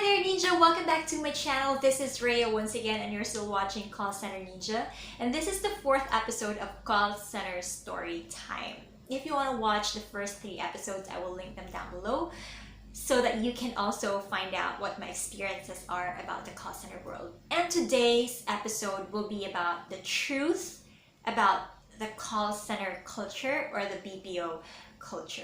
there, Ninja! Welcome back to my channel. This is Rhea once again, and you're still watching Call Center Ninja. And this is the fourth episode of Call Center Story Time. If you want to watch the first 3 episodes, I will link them down below so that you can also find out what my experiences are about the call center world. And today's episode will be about the truth about the call center culture or the BPO culture.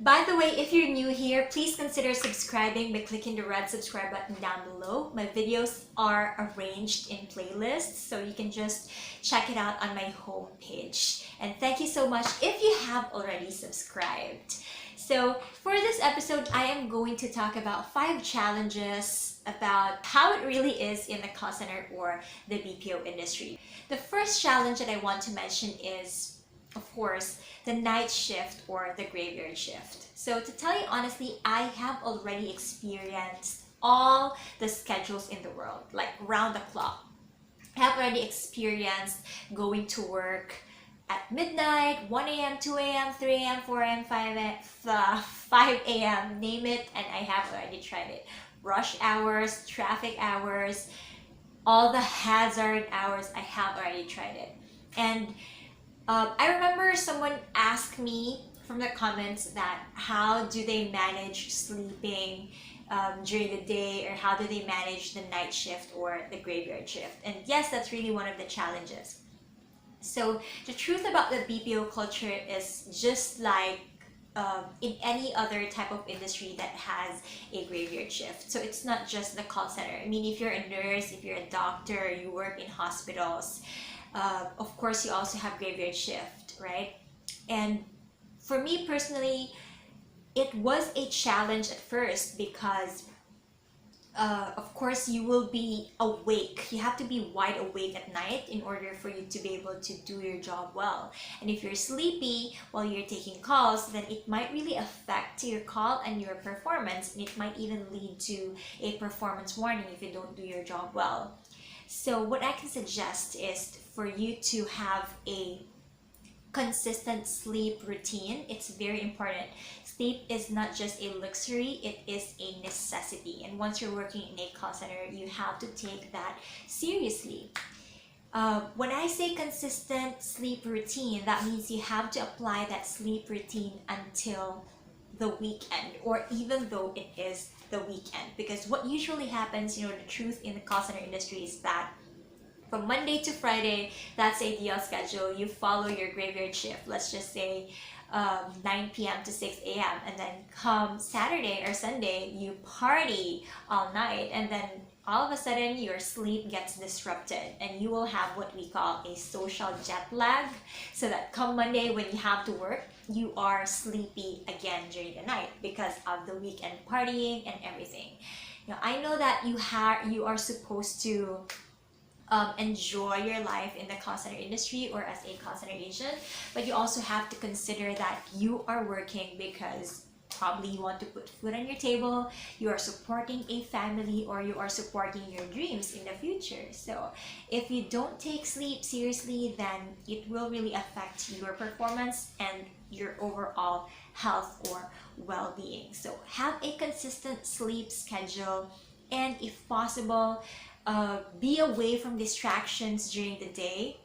By the way, if you're new here, please consider subscribing by clicking the red subscribe button down below. My videos are arranged in playlists, so you can just check it out on my homepage. And thank you so much if you have already subscribed. So for this episode, I am going to talk about 5 challenges about how it really is in the call center or the BPO industry. The first challenge that I want to mention is, of course, the night shift or the graveyard shift. So to tell you honestly, I have already experienced all the schedules in the world, like round the clock. I have already experienced going to work at midnight, 1 a.m., 2 a.m., 3 a.m., 4 a.m., 5 a.m., name it, and I have already tried it. Rush hours, traffic hours, all the hazard hours, I have already tried it. And I remember someone asked me from the comments that how do they manage sleeping during the day, or how do they manage the night shift or the graveyard shift. And yes, that's really one of the challenges. So the truth about the BPO culture is just like in any other type of industry that has a graveyard shift. So it's not just the call center. I mean, if you're a nurse, if you're a doctor, you work in hospitals, of course you also have graveyard shift, right? And for me personally, it was a challenge at first because of course you will be awake. You have to be wide awake at night in order for you to be able to do your job well. And if you're sleepy while you're taking calls, then it might really affect your call and your performance, and it might even lead to a performance warning if you don't do your job well. So what I can suggest is for you to have a consistent sleep routine. It's very important. Sleep is not just a luxury, it is a necessity. And once you're working in a call center, you have to take that seriously. When I say consistent sleep routine, that means you have to apply that sleep routine until the weekend, or even though it is the weekend. Because what usually happens, the truth in the call center industry is that from Monday to Friday, that's the ideal schedule. You follow your graveyard shift, let's just say 9 p.m. to 6 a.m. And then come Saturday or Sunday, you party all night, and then all of a sudden your sleep gets disrupted, and you will have what we call a social jet lag, so that come Monday when you have to work, you are sleepy again during the night because of the weekend partying and everything. I know that you are supposed to enjoy your life in the call center industry or as a call center agent, but you also have to consider that you are working because probably you want to put food on your table, you are supporting a family, or you are supporting your dreams in the future. So if you don't take sleep seriously, then it will really affect your performance and your overall health or well-being. So have a consistent sleep schedule, and if possible, be away from distractions during the day.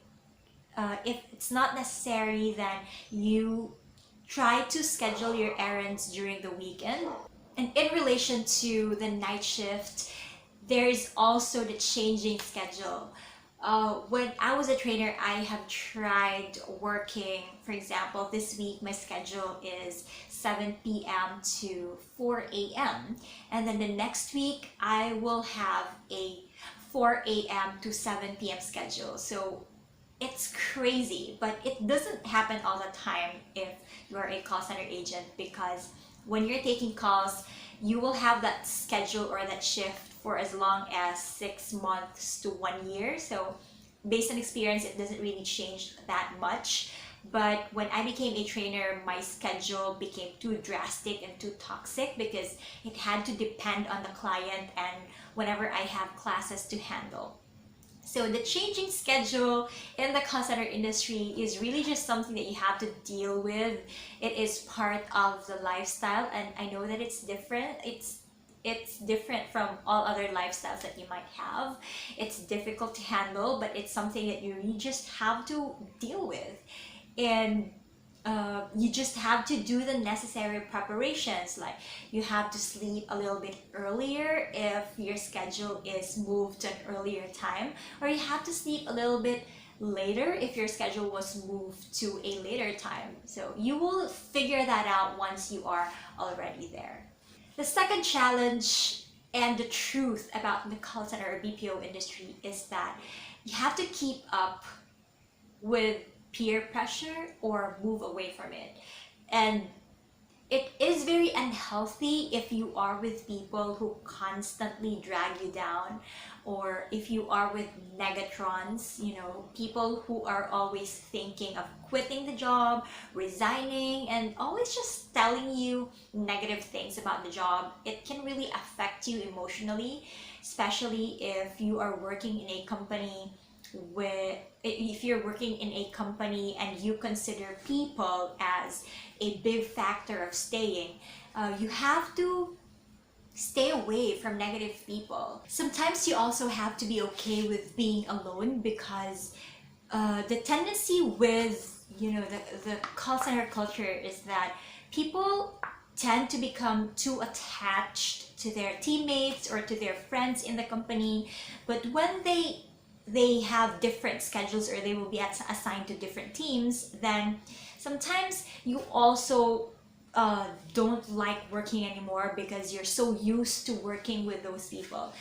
If it's not necessary, then you try to schedule your errands during the weekend. And in relation to the night shift, there is also the changing schedule. When I was a trainer, I have tried working, for example, this week my schedule is 7 p.m. to 4 a.m. And then the next week I will have a 4 a.m. to 7 p.m. schedule. So it's crazy, but it doesn't happen all the time if you're a call center agent, because when you're taking calls, you will have that schedule or that shift for as long as 6 months to 1 year. So based on experience, it doesn't really change that much. But when I became a trainer, my schedule became too drastic and too toxic because it had to depend on the client and whenever I have classes to handle. So the changing schedule in the call center industry is really just something that you have to deal with. It is part of the lifestyle, and I know that it's different. It's different from all other lifestyles that you might have. It's difficult to handle, but it's something that you just have to deal with. And you just have to do the necessary preparations, like you have to sleep a little bit earlier if your schedule is moved to an earlier time, or you have to sleep a little bit later if your schedule was moved to a later time. So you will figure that out once you are already there. The second challenge and the truth about the call center or BPO industry is that you have to keep up with peer pressure or move away from it. And it is very unhealthy if you are with people who constantly drag you down, or if you are with negatrons, people who are always thinking of quitting the job, resigning, and always just telling you negative things about the job. It can really affect you emotionally, especially if you are working in a company with if you're working in a company and you consider people as a big factor of staying. You have to stay away from negative people. Sometimes you also have to be okay with being alone, because the tendency with the call center culture is that people tend to become too attached to their teammates or to their friends in the company. But when they have different schedules, or they will be assigned to different teams, then sometimes you also don't like working anymore because you're so used to working with those people.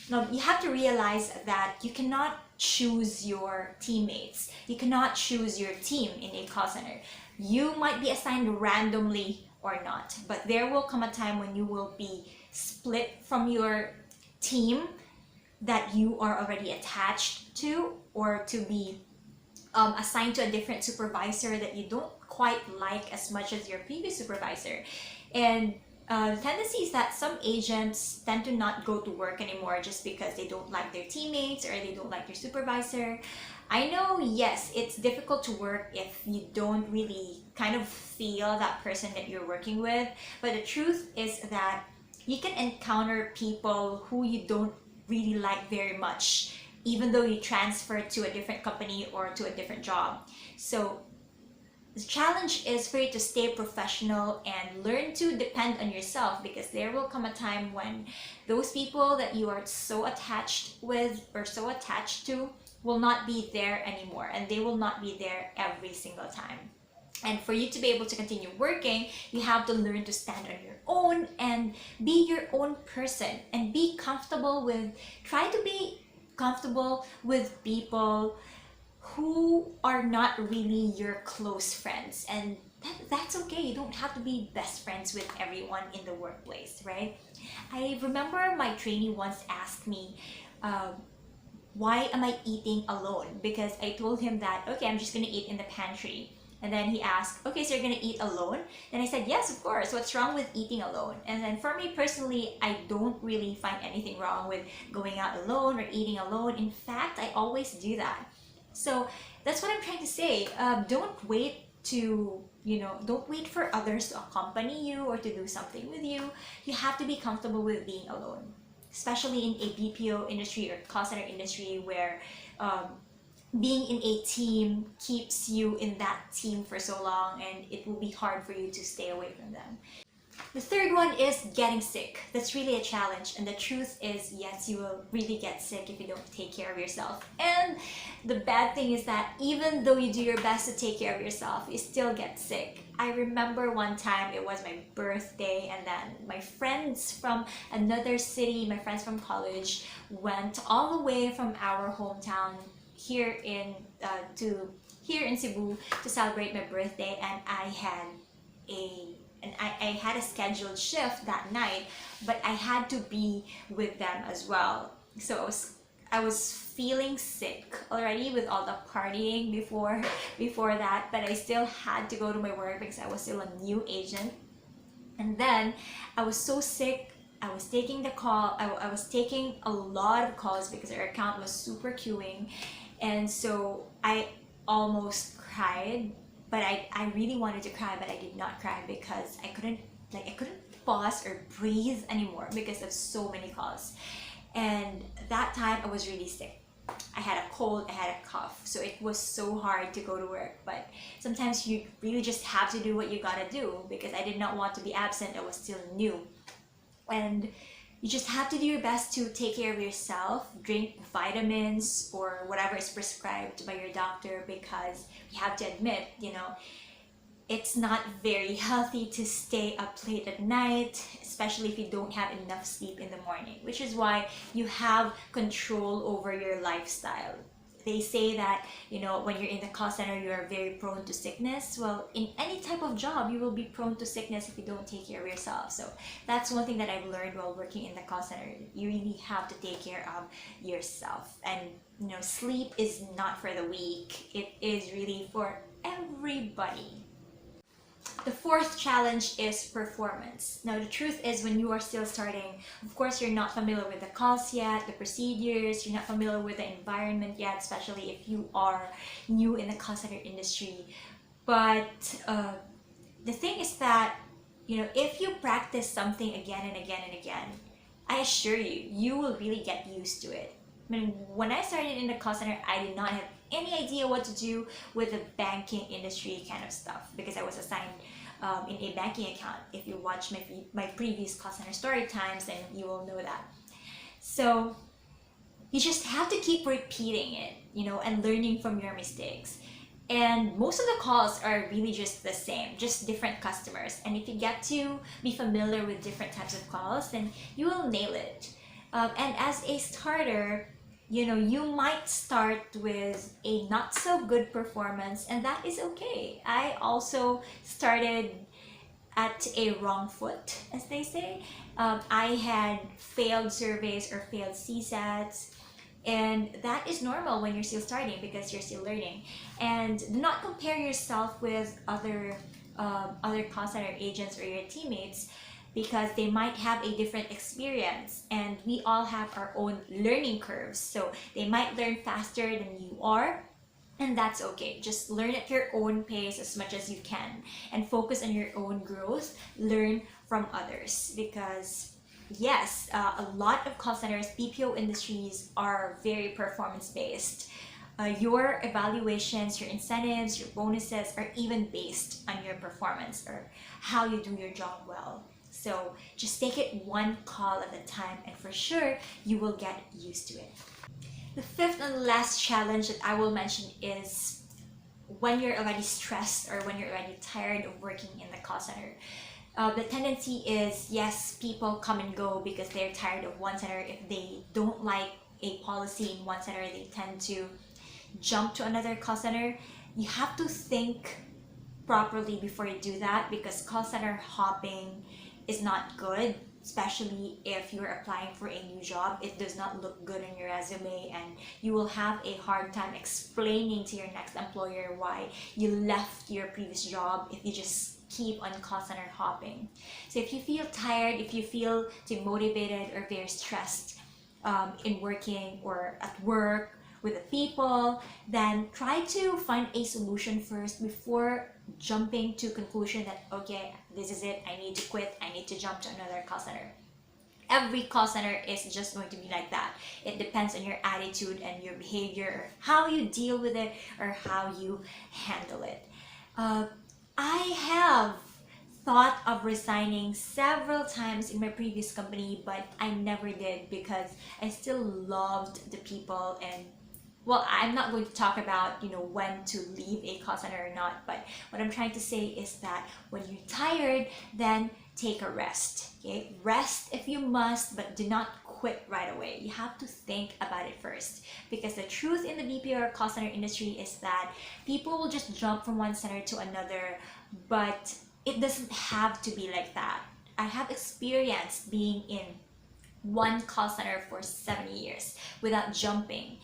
Now, you have to realize that you cannot choose your teammates. You cannot choose your team in a call center. You might be assigned randomly or not, but there will come a time when you will be split from your team that you are already attached to, or to be assigned to a different supervisor that you don't quite like as much as your previous supervisor. And the tendency is that some agents tend to not go to work anymore just because they don't like their teammates or they don't like their supervisor. I know, yes, it's difficult to work if you don't really kind of feel that person that you're working with, but the truth is that you can encounter people who you don't really like very much, even though you transfer to a different company or to a different job. So the challenge is for you to stay professional and learn to depend on yourself, because there will come a time when those people that you are so attached with or so attached to will not be there anymore, and they will not be there every single time. And for you to be able to continue working, you have to learn to stand on your own and be your own person, and be comfortable with, try to be comfortable with people who are not really your close friends. And that's okay. You don't have to be best friends with everyone in the workplace, right? I remember my trainee once asked me, why am I eating alone? Because I told him that, okay, I'm just gonna eat in the pantry. And then he asked, okay, so you're gonna eat alone? And I said, yes, of course. What's wrong with eating alone? And then for me personally, I don't really find anything wrong with going out alone or eating alone. In fact, I always do that. So that's what I'm trying to say. Don't wait for others to accompany you or to do something with you. You have to be comfortable with being alone, especially in a BPO industry or call center industry where being in a team keeps you in that team for so long, and it will be hard for you to stay away from them. The third one is getting sick. That's really a challenge, and the truth is, yes, you will really get sick if you don't take care of yourself. And the bad thing is that even though you do your best to take care of yourself, you still get sick. I remember one time it was my birthday, and then my friends from another city, my friends from college, went all the way from our hometown here in Cebu to celebrate my birthday, and I had a scheduled shift that night, but I had to be with them as well. So I was feeling sick already with all the partying before that, but I still had to go to my work because I was still a new agent. And then I was so sick I was taking the call, I was taking a lot of calls because our account was super queuing. And so I almost cried, but I really wanted to cry, but I did not cry because I couldn't pause or breathe anymore because of so many calls. And that time I was really sick. I had a cold, I had a cough, so it was so hard to go to work. But sometimes you really just have to do what you gotta do because I did not want to be absent. I was still new, and you just have to do your best to take care of yourself. Drink vitamins or whatever is prescribed by your doctor, because we have to admit, it's not very healthy to stay up late at night, especially if you don't have enough sleep in the morning, which is why you have control over your lifestyle. They say that, when you're in the call center, you are very prone to sickness. Well, in any type of job, you will be prone to sickness if you don't take care of yourself. So that's one thing that I've learned while working in the call center. You really have to take care of yourself. And, sleep is not for the weak. It is really for everybody. The fourth challenge is performance. Now, the truth is, when you are still starting, of course, you're not familiar with the calls yet, the procedures, you're not familiar with the environment yet, especially if you are new in the call center industry. But the thing is that, if you practice something again and again and again, I assure you, you will really get used to it. I mean, when I started in the call center, I did not have any idea what to do with the banking industry kind of stuff because I was assigned in a banking account. If you watch my previous call center story times, then you will know that. So you just have to keep repeating it, and learning from your mistakes. And most of the calls are really just the same, just different customers. And if you get to be familiar with different types of calls, then you will nail it. And as a starter, you might start with a not so good performance, and that is okay. I also started at a wrong foot, as they say. I had failed surveys or failed CSATs, and that is normal when you're still starting because you're still learning. And do not compare yourself with other call center agents or your teammates, because they might have a different experience, and we all have our own learning curves. So they might learn faster than you are, and that's okay. Just learn at your own pace as much as you can and focus on your own growth. Learn from others, because yes, a lot of call centers, BPO industries are very performance based. Your evaluations, your incentives, your bonuses are even based on your performance or how you do your job well. So just take it one call at a time, and for sure you will get used to it. The fifth and last challenge that I will mention is when you're already stressed or when you're already tired of working in the call center. The tendency is, yes, people come and go because they're tired of one center. If they don't like a policy in one center, they tend to jump to another call center. You have to think properly before you do that, because call center hopping is not good, especially if you're applying for a new job. It does not look good on your resume, and you will have a hard time explaining to your next employer why you left your previous job if you just keep on call center hopping. So if you feel tired, if you feel demotivated or very stressed in working or at work with the people, then try to find a solution first before jumping to conclusion that, okay, this is it, I need to quit, I need to jump to another call center. Every call center is just going to be like that. It depends on your attitude and your behavior, how you deal with it or how you handle it. I have thought of resigning several times in my previous company, but I never did because I still loved the people. And well, I'm not going to talk about when to leave a call center or not, but what I'm trying to say is that when you're tired, then take a rest. Okay, rest if you must, but do not quit right away. You have to think about it first, because the truth in the BPO or call center industry is that people will just jump from one center to another, but it doesn't have to be like that. I have experienced being in one call center for 7 years without jumping.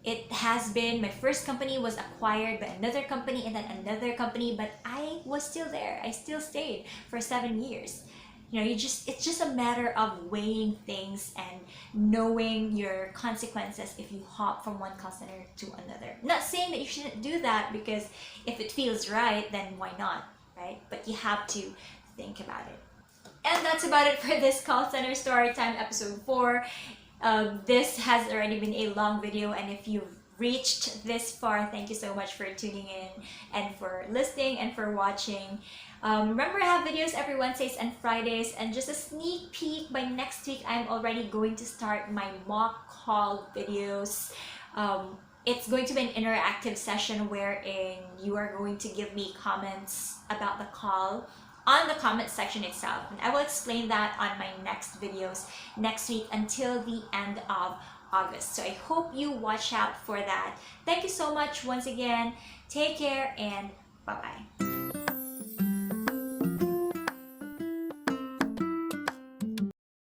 It has been, my first company was acquired by another company and then another company, but I was still there. I still stayed for 7 years. it's just a matter of weighing things and knowing your consequences if you hop from one call center to another. Not saying that you shouldn't do that, because if it feels right, then why not, right? But you have to think about it. And that's about it for this call center story time episode 4. This has already been a long video, and if you've reached this far, thank you so much for tuning in and for listening and for watching. Remember, I have videos every Wednesdays and Fridays, and just a sneak peek, by next week I'm already going to start my mock call videos. It's going to be an interactive session wherein you are going to give me comments about the call on the comment section itself, and I will explain that on my next videos next week until the end of August. So I hope you watch out for that. Thank you so much once again. Take care and bye-bye.